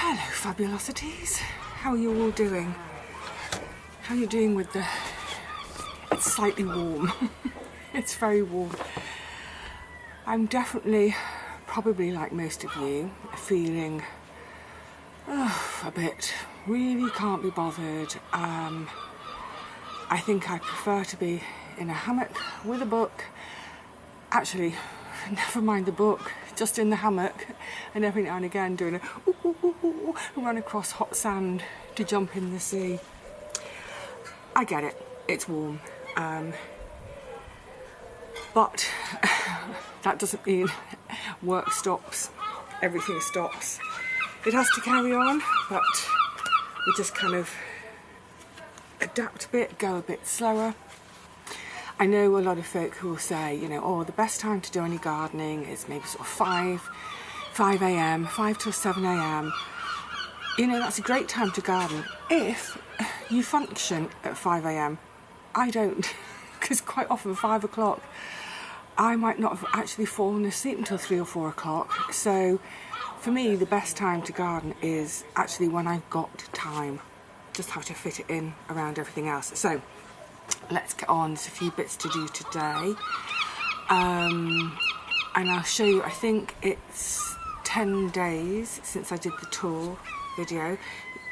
Hello fabulosities, how are you all doing? How are you doing with the... It's slightly warm. It's very warm. I'm definitely, probably like most of you, feeling a bit really can't be bothered. I think I prefer to be in a hammock with a book. Actually, never mind the book, just in the hammock, and every now and again doing a run across hot sand to jump in the sea. I get it, it's warm, but that doesn't mean work stops, everything stops. It has to carry on, but we just kind of adapt a bit, go a bit slower. I know a lot of folk who will say, you know, oh, the best time to do any gardening is maybe sort of 5 a.m, 5 till 7 a.m. You know, that's a great time to garden if you function at 5 a.m. I don't, because quite often 5 o'clock, I might not have actually fallen asleep until 3 or 4 o'clock. So for me, the best time to garden is actually when I've got time. Just have to fit it in around everything else. So let's get on. There's a few bits to do today, and I'll show you. I think it's 10 days since I did the tour video,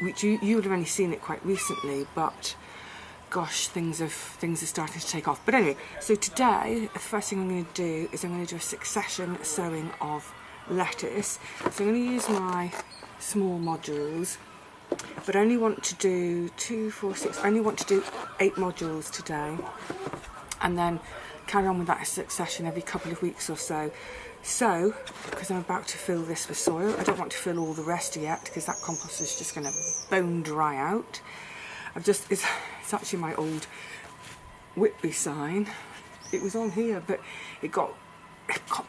which you would have only seen it quite recently, but gosh, things are starting to take off. But anyway, so today the first thing I'm going to do is I'm going to do a succession sowing of lettuce. So I'm going to use my small modules, but I only want to do 2, 4, 6, I only want to do 8 modules today, and then carry on with that succession every couple of weeks or so. So, because I'm about to fill this with soil, I don't want to fill all the rest yet, because that compost is just going to bone dry out. It's actually my old Whitby sign. It was on here, but it got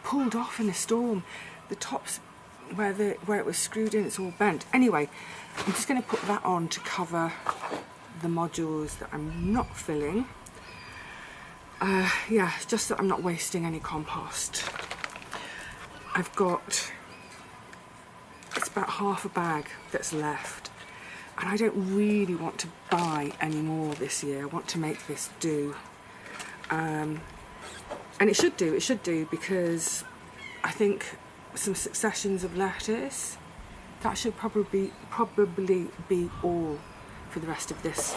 pulled off in a storm. The tops where it was screwed in, it's all bent. Anyway, I'm just going to put that on to cover the modules that I'm not filling. Yeah, just that I'm not wasting any compost. I've got, it's about half a bag that's left, and I don't really want to buy any more this year. I want to make this do, and it should do, because I think some successions of lettuce, that should probably be all for the rest of this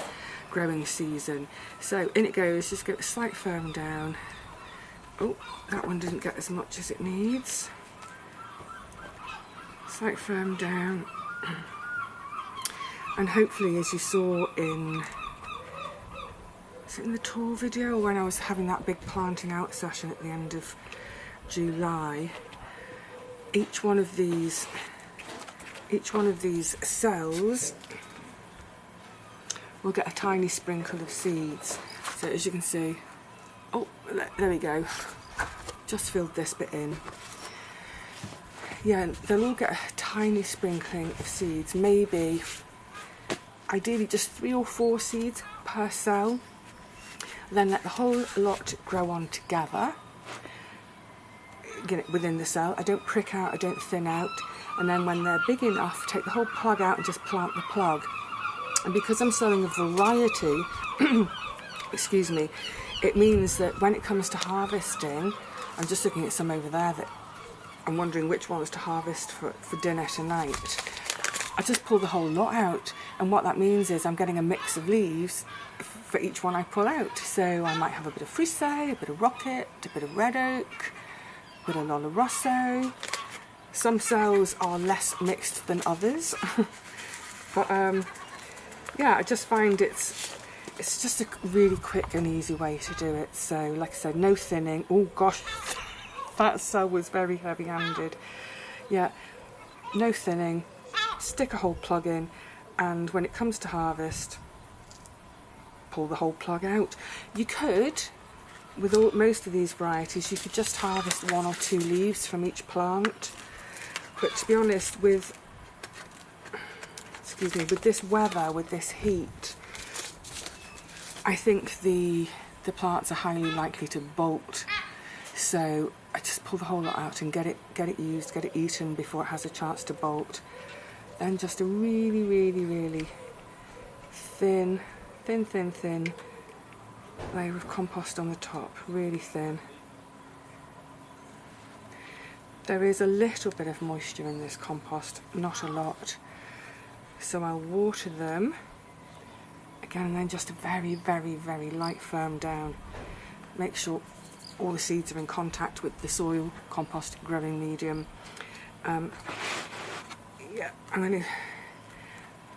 growing season. So in it goes, just go a slight firm down. Oh, that one didn't get as much as it needs. Slight firm down. And hopefully, as you saw in, is it in the tour video, when I was having that big planting out session at the end of July, each one of these cells will get a tiny sprinkle of seeds. So as you can see, oh, there we go, just filled this bit in. Yeah, they'll all get a tiny sprinkling of seeds, maybe ideally just 3 or 4 seeds per cell. Then let the whole lot grow on together, get it within the cell. I don't prick out, I don't thin out. And then when they're big enough, take the whole plug out and just plant the plug. And because I'm sowing a variety, excuse me, it means that when it comes to harvesting, I'm just looking at some over there that I'm wondering which ones to harvest for dinner tonight. I just pull the whole lot out, and what that means is I'm getting a mix of leaves for each one I pull out. So I might have a bit of frisée, a bit of rocket, a bit of red oak, a bit of Lola Rosso. Some cells are less mixed than others, but yeah, I just find it's just a really quick and easy way to do it. So like I said, no thinning. Oh gosh, that cell was very heavy-handed. Yeah, no thinning, stick a whole plug in, and when it comes to harvest, pull the whole plug out. You could, with most of these varieties, you could just harvest 1 or 2 leaves from each plant. But to be honest, with this weather, with this heat, I think the plants are highly likely to bolt. So I just pull the whole lot out and get it used, get it eaten before it has a chance to bolt. then just a really, really, really thin layer of compost on the top, really thin. There is a little bit of moisture in this compost, not a lot, so I'll water them again, and then just a very, very, very light firm down. Make sure all the seeds are in contact with the soil, compost, growing medium. Yeah, I'm going to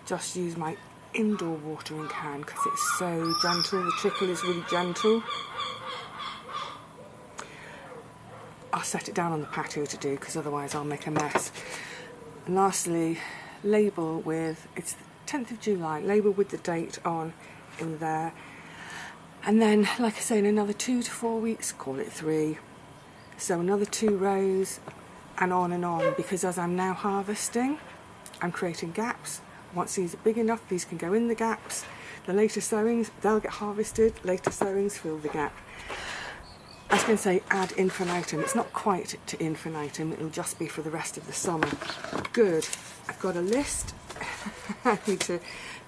just use my indoor watering can because it's so gentle. The trickle is really gentle. I'll set it down on the patio to do because otherwise I'll make a mess. And lastly, label with, it's the 10th of July, label with the date on in there. And then, like I say, in another 2 to 4 weeks, call it 3. So another 2 rows and on, because as I'm now harvesting, I'm creating gaps. Once these are big enough, these can go in the gaps. The later sowings, they'll get harvested, later sowings fill the gap. I was going to say ad infinitum. It's not quite to infinitum, it'll just be for the rest of the summer. Good. I've got a list. I need to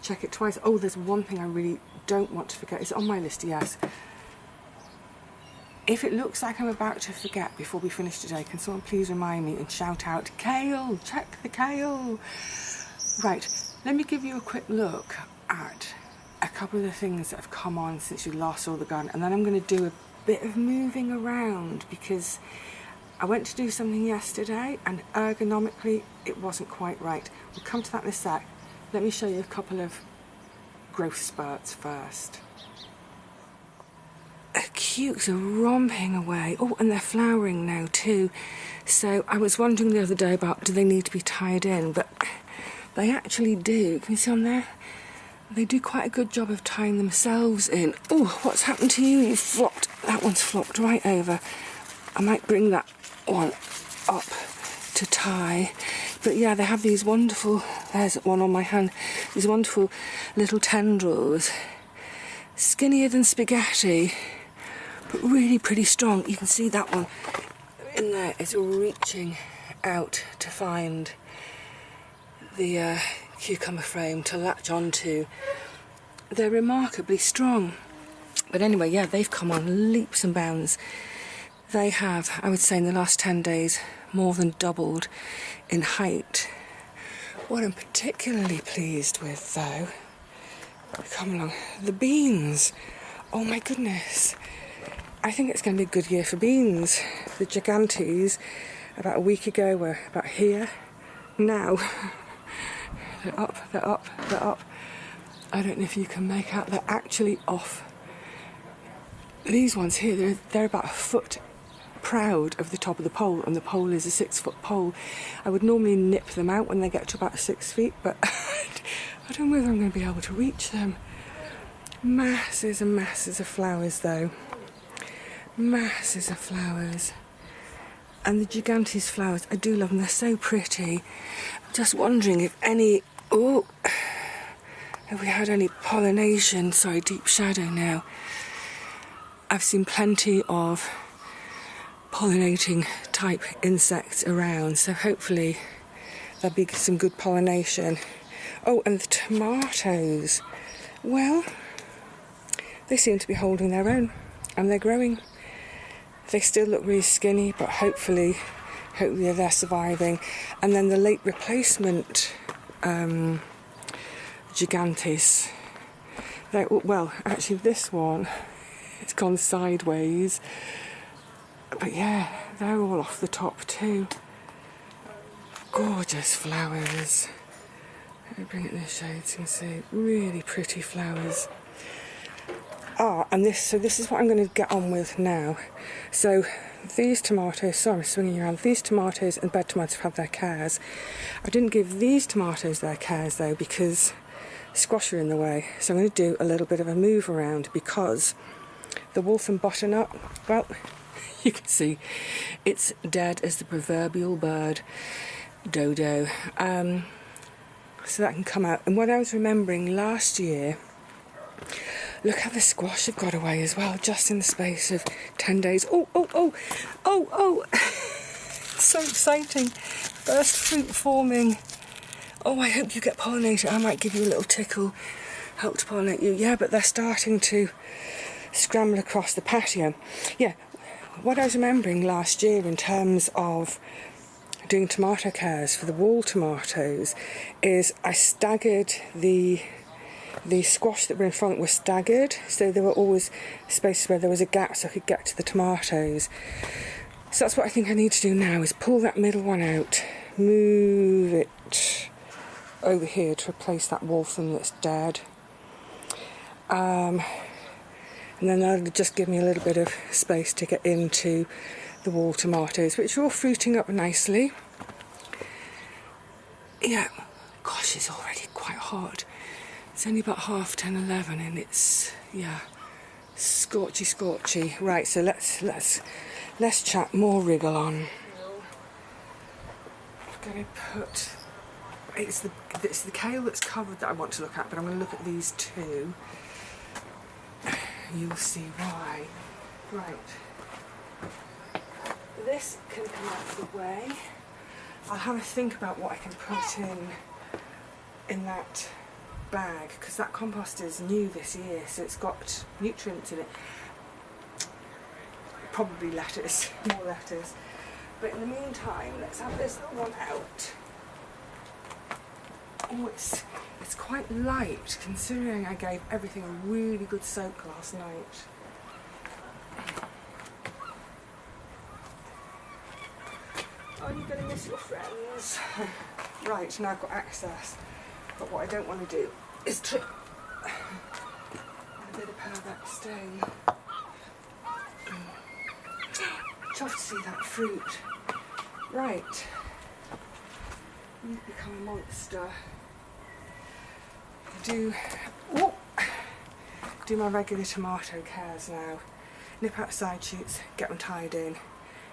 check it twice. Oh, there's one thing I really don't want to forget. It's on my list, yes. If it looks like I'm about to forget before we finish today, can someone please remind me and shout out, kale, check the kale. Right, let me give you a quick look at a couple of the things that have come on since you last saw the garden, and then I'm going to do a bit of moving around because I went to do something yesterday and ergonomically it wasn't quite right. We'll come to that in a sec. Let me show you a couple of growth spurts first. Cukes are romping away. Oh, and they're flowering now too. So I was wondering the other day about, do they need to be tied in? But they actually do. Can you see on there? They do quite a good job of tying themselves in. Oh, what's happened to you? You've flopped. That one's flopped right over. I might bring that one up to tie. But yeah, they have these wonderful, there's one on my hand, these wonderful little tendrils. Skinnier than spaghetti, but really pretty strong. You can see that one in there. It's reaching out to find the cucumber frame to latch onto. They're remarkably strong. But anyway, yeah, they've come on leaps and bounds. They have, I would say in the last 10 days, more than doubled in height. What I'm particularly pleased with though, come along, the beans. Oh my goodness. I think it's going to be a good year for beans. The gigantes about a week ago were about here. Now, they're up, they're up, they're up. I don't know if you can make out, they're actually off. These ones here, they're about a foot proud of the top of the pole, and the pole is a 6-foot pole. I would normally nip them out when they get to about 6 feet, but I don't know whether I'm going to be able to reach them. Masses and masses of flowers though. Masses of flowers. And the gigantes flowers, I do love them, they're so pretty. I'm just wondering if any, oh, have we had any pollination? Sorry, deep shadow now. I've seen plenty of pollinating type insects around, so hopefully there'll be some good pollination. Oh, and the tomatoes, well, they seem to be holding their own and they're growing. They still look really skinny, but hopefully they're surviving. And then the late replacement gigantes, well, actually this one, it's gone sideways. But yeah, they're all off the top too. Gorgeous flowers. Let me bring it in the shade so you can see. Really pretty flowers. Ah, and this is what I'm going to get on with now. So these tomatoes, sorry I'm swinging around, these tomatoes and bed tomatoes have had their cares. I didn't give these tomatoes their cares though because squash are in the way. So I'm going to do a little bit of a move around because the wolf and butternut, well, you can see it's dead as the proverbial bird, dodo. So that can come out. And what I was remembering last year, look how the squash have got away as well, just in the space of 10 days. Oh, oh, oh, oh, oh. So exciting. First fruit forming. Oh, I hope you get pollinated. I might give you a little tickle, help to pollinate you. Yeah, but they're starting to scramble across the patio. Yeah, what I was remembering last year in terms of doing tomato cares for the wall tomatoes is I staggered the squash that were in front were staggered, so there were always spaces where there was a gap so I could get to the tomatoes. So that's what I think I need to do now, is pull that middle one out, move it over here to replace that waltham that's dead. And then that'll just give me a little bit of space to get into the wall tomatoes, which are all fruiting up nicely. Yeah, gosh, it's already quite hot. It's only about 10:30, and it's, yeah, scorchy. Right, so let's chat more wriggle on. I'm going to put, it's the kale that's covered that I want to look at, but I'm going to look at these two. You'll see why. Right. This can come out of the way. I'll have a think about what I can put in that bag, because that compost is new this year, so it's got nutrients in it. Probably lettuce, more lettuce. But in the meantime, let's have this little one out. Oh, it's quite light, considering I gave everything a really good soak last night. Oh, you're going to miss your friends. Right, now I've got access. But what I don't want to do is trip a bit of parabec stain. Tough to see that fruit. Right. You've become a monster. Do my regular tomato cares now. Nip out side shoots, get them tied in.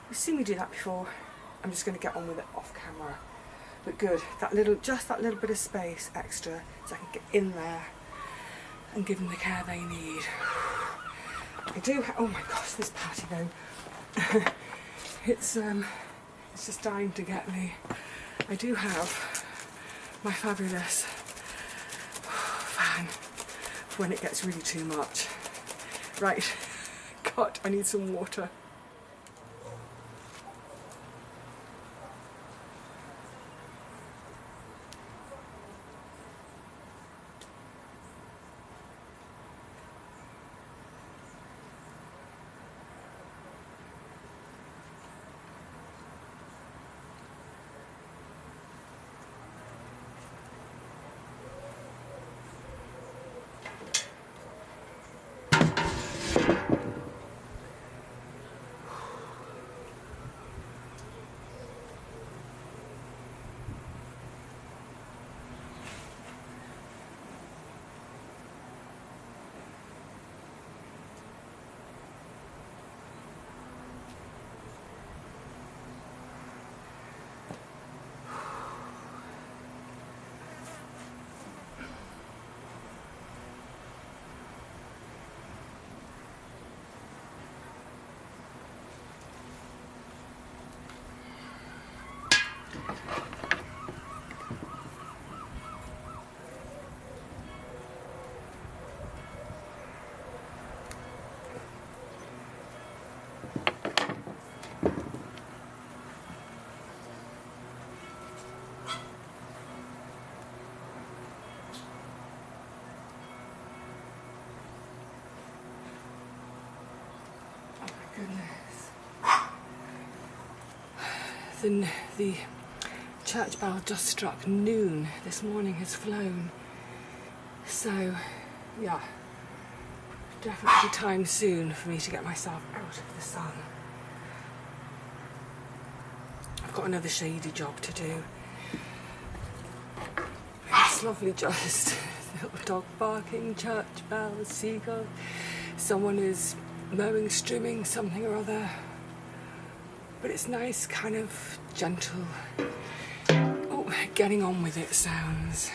You've seen me do that before. I'm just going to get on with it off camera. But good, just that little bit of space extra, so I can get in there and give them the care they need. I do. Oh my gosh, this patio! it's just dying to get me. I do have my fabulous fan for when it gets really too much. Right, God, I need some water. The church bell just struck noon. This morning has flown. So, yeah, definitely time soon for me to get myself out of the sun. I've got another shady job to do. It's lovely, just little dog barking, church bells, seagulls. Someone is mowing, trimming something or other. But it's nice, kind of gentle, getting on with it sounds.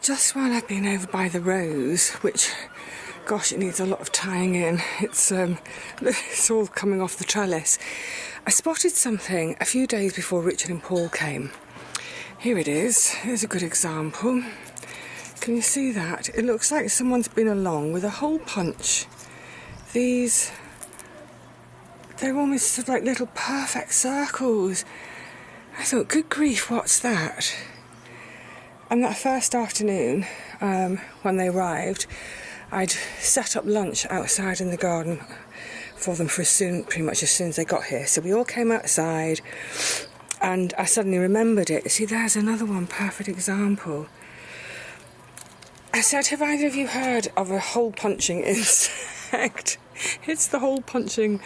just while I've been over by the rose, which, gosh, it needs a lot of tying in. It's all coming off the trellis. I spotted something a few days before Richard and Paul came. Here it is. Here's a good example. Can you see that? It looks like someone's been along with a hole punch. These, they're almost sort of like little perfect circles. I thought, good grief, what's that? And that first afternoon, when they arrived, I'd set up lunch outside in the garden for them pretty much as soon as they got here. So we all came outside, and I suddenly remembered it. See, there's another one, perfect example. I said, have either of you heard of a hole punching insect? It's the hole punching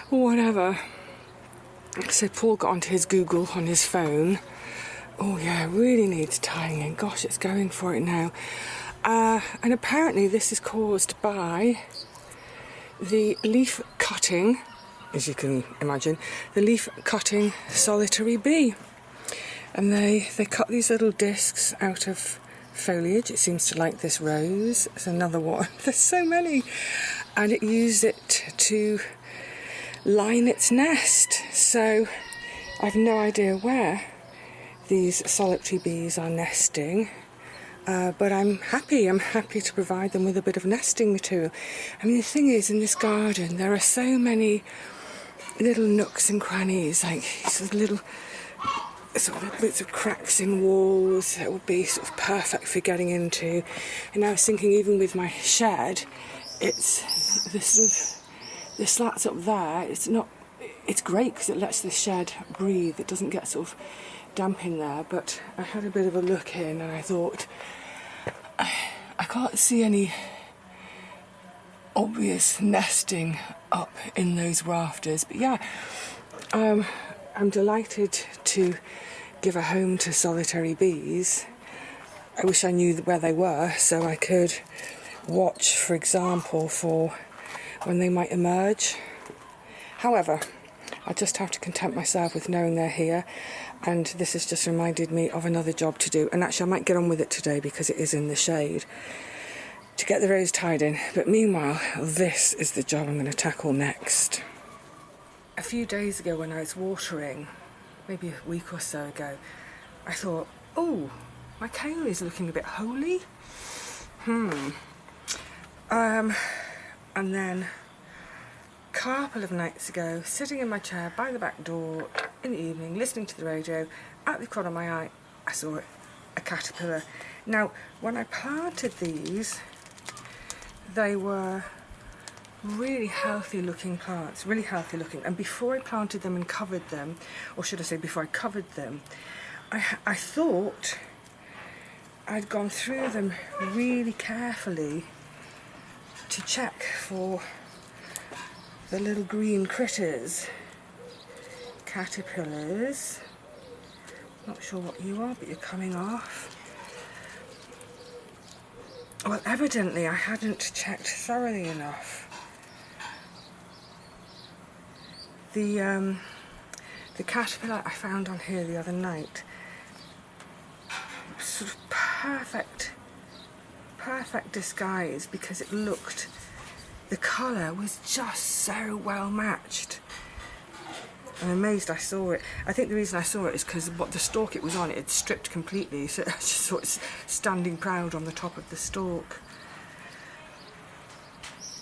whatever. So Paul got onto his Google on his phone. Oh yeah, it really needs tying in. Gosh, it's going for it now. And apparently this is caused by the leaf cutting, as you can imagine, the leaf cutting solitary bee. And they cut these little discs out of foliage. It seems to like this rose. It's another one. There's so many. And it used it to line its nest. So I've no idea where these solitary bees are nesting. But I'm happy to provide them with a bit of nesting material. I mean, the thing is, in this garden, there are so many little nooks and crannies, like sort of little bits of cracks in walls that would be sort of perfect for getting into. And I was thinking, even with my shed, it's the slats up there. It's great because it lets the shed breathe. It doesn't get sort of damp in there. But I had a bit of a look in, and I thought, I can't see any obvious nesting up in those rafters. But yeah, I'm delighted to give a home to solitary bees. I wish I knew where they were so I could watch, for example, for when they might emerge. However, I just have to content myself with knowing they're here, and this has just reminded me of another job to do. And actually I might get on with it today because it is in the shade, to get the rose tied in. But meanwhile, this is the job I'm going to tackle next. A few days ago when I was watering, maybe a week or so ago, I thought, oh, my kale is looking a bit holy. And then a couple of nights ago, sitting in my chair by the back door in the evening, listening to the radio, at the corner of my eye, I saw a caterpillar. Now, when I planted these, they were really healthy looking plants, really healthy looking. And before I planted them and covered them, or should I say before I covered them, I thought I'd gone through them really carefully to check for the little green critters, caterpillars. Not sure what you are, but you're coming off. Well, evidently I hadn't checked thoroughly enough. The caterpillar I found on here the other night, sort of perfect disguise, because it looked, the colour was just so well matched. I'm amazed I saw it. I think the reason I saw it is because what the stalk it was on, it had stripped completely, so I just saw it standing proud on the top of the stalk.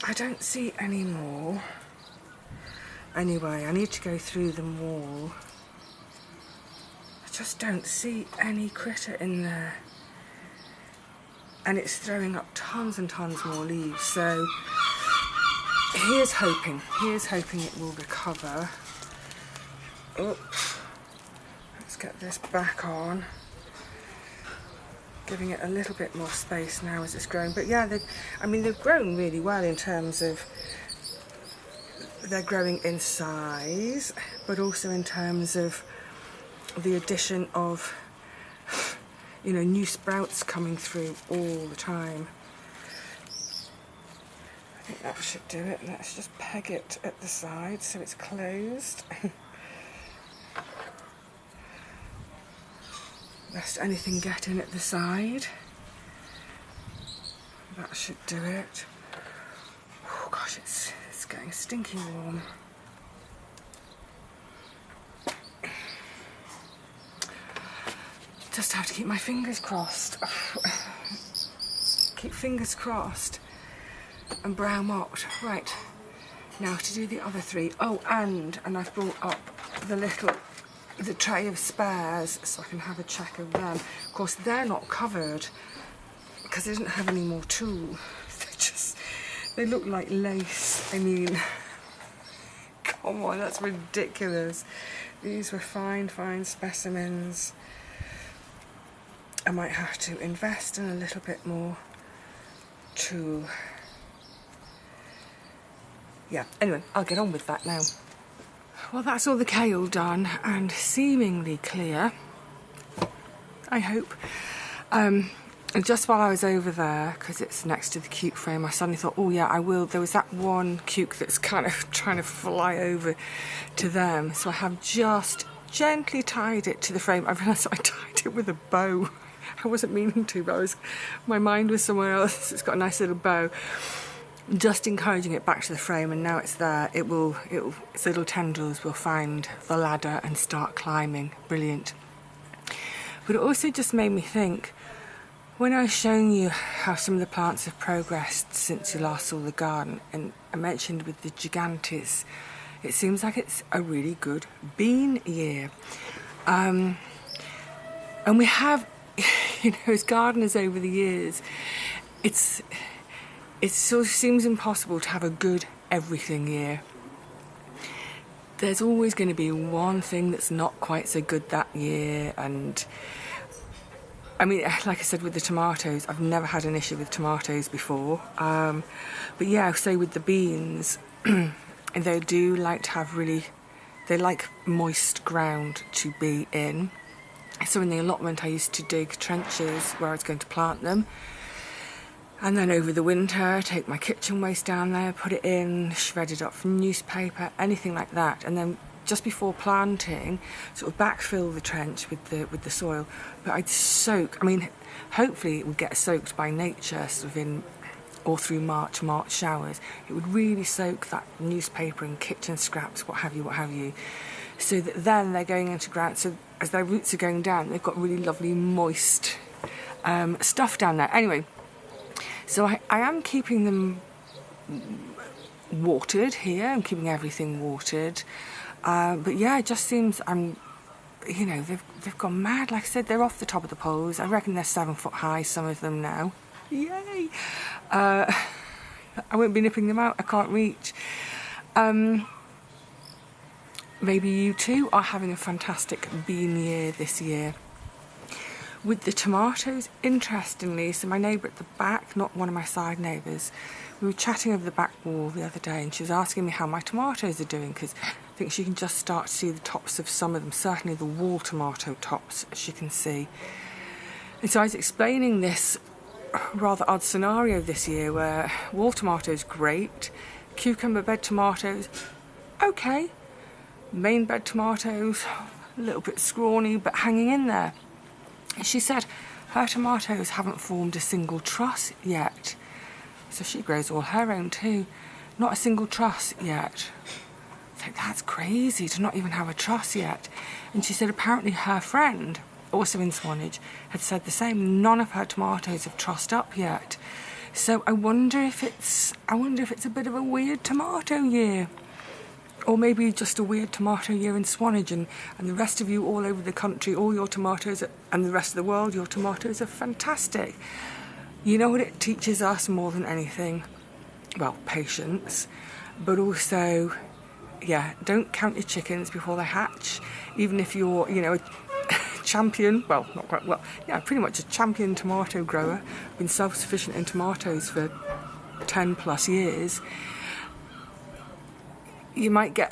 I don't see any more. Anyway, I need to go through them all. I just don't see any critter in there. And it's throwing up tons and tons more leaves, so here's hoping it will recover. Oops. Let's get this back on. Giving it a little bit more space now as it's growing. But yeah, they've grown really well in terms of they're growing in size, but also in terms of the addition of, you know, new sprouts coming through all the time. I think that should do it. Let's just peg it at the side so it's closed. Lest anything get in at the side. That should do it. Oh gosh, it's getting stinky warm. Just have to keep my fingers crossed. Keep fingers crossed and brow mopped. Right, now to do the other 3. Oh, and I've brought up the tray of spares so I can have a check of them. Of course, they're not covered because they didn't have any more tulle. They look like lace. I mean, come on, that's ridiculous. These were fine specimens. I might have to invest in a little bit more tulle. Yeah, anyway, I'll get on with that now. Well, that's all the kale done and seemingly clear, I hope. And just while I was over there, because it's next to the cuke frame, I suddenly thought, oh yeah, I will. There was that one cuke that's kind of trying to fly over to them. So I have just gently tied it to the frame. I realised I tied it with a bow. I wasn't meaning to, but my mind was somewhere else. It's got a nice little bow. Just encouraging it back to the frame, and now it's there. Its little tendrils will find the ladder and start climbing. Brilliant. But it also just made me think, when I was showing you how some of the plants have progressed since you last saw the garden, and I mentioned with the gigantes, it seems like it's a really good bean year. And we have, as gardeners over the years, it sort of seems impossible to have a good everything year. There's always going to be one thing that's not quite so good that year, and I mean, like I said with the tomatoes, I've never had an issue with tomatoes before. But yeah, say with the beans, they do like to have they like moist ground to be in. So in the allotment I used to dig trenches where I was going to plant them. And then over the winter, take my kitchen waste down there, put it in, shred it up from newspaper, anything like that. And then just before planting, sort of backfill the trench with the soil. But I'd soak, I mean, hopefully it would get soaked by nature, sort of in all through March showers. It would really soak that newspaper and kitchen scraps, what have you. So that then they're going into ground, so as their roots are going down, they've got really lovely moist stuff down there. Anyway, so I am keeping them watered here. I'm keeping everything watered. But yeah, it just seems they've gone mad. Like I said, they're off the top of the poles. I reckon they're 7 foot high, some of them now. Yay! I won't be nipping them out. I can't reach. Maybe you too are having a fantastic bean year this year. With the tomatoes, interestingly, so my neighbour at the back, not one of my side neighbours, we were chatting over the back wall the other day, and she was asking me how my tomatoes are doing, because I think she can just start to see the tops of some of them, certainly the wall tomato tops she can see. And so I was explaining this rather odd scenario this year where wall tomatoes, great, cucumber bed tomatoes, okay, main bed tomatoes, a little bit scrawny but hanging in there. She said her tomatoes haven't formed a single truss yet. So she grows all her own too. Not a single truss yet. So that's crazy to not even have a truss yet. And she said apparently her friend, also in Swanage, had said the same. None of her tomatoes have trussed up yet. So I wonder if it's a bit of a weird tomato year. Or maybe just a weird tomato year in Swanage, and the rest of you all over the country, all your tomatoes, and the rest of the world, your tomatoes are fantastic. You know what it teaches us more than anything? Well, patience, but also, yeah, don't count your chickens before they hatch. Even if you're, a champion, well, not quite, well, yeah, pretty much a champion tomato grower, been self-sufficient in tomatoes for 10 plus years, you might get,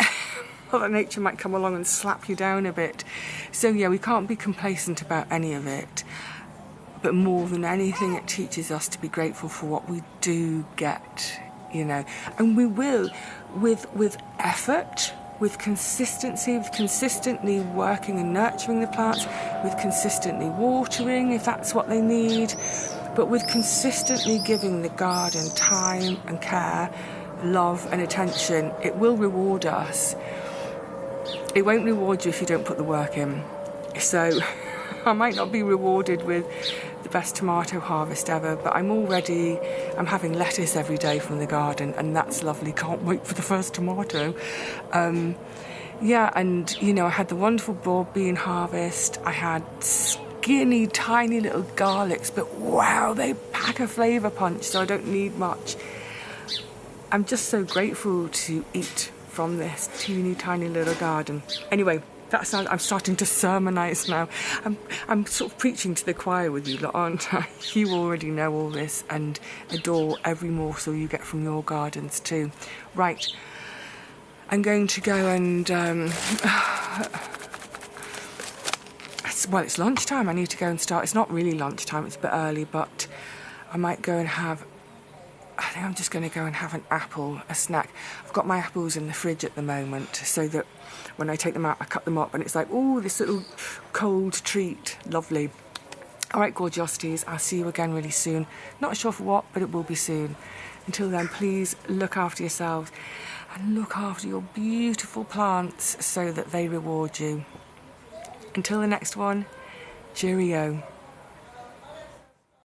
Mother Nature might come along and slap you down a bit. So yeah, we can't be complacent about any of it. But more than anything, it teaches us to be grateful for what we do get, And we will, with effort, with consistency, with consistently working and nurturing the plants, with consistently watering if that's what they need, But with consistently giving the garden time and care, love and attention, it will reward us. It won't reward you if you don't put the work in. So I might not be rewarded with the best tomato harvest ever, but I'm having lettuce every day from the garden, and that's lovely. Can't wait for the first tomato. Yeah, and you know, I had the wonderful broad bean harvest. I had skinny, tiny little garlics, but wow, they pack a flavour punch, so I don't need much. I'm just so grateful to eat from this teeny tiny little garden. Anyway, I'm starting to sermonise now. I'm sort of preaching to the choir with you lot, aren't I? You already know all this and adore every morsel you get from your gardens too. Right, I'm going to go and it's lunchtime. I need to go and start. It's not really lunchtime, it's a bit early, but I might go and I think I'm just going to go and have an apple, a snack. I've got my apples in the fridge at the moment, so that when I take them out, I cut them up, and it's like, oh, this little cold treat. Lovely. All right, gorgeosities, I'll see you again really soon. Not sure for what, but it will be soon. Until then, please look after yourselves and look after your beautiful plants so that they reward you. Until the next one, cheerio.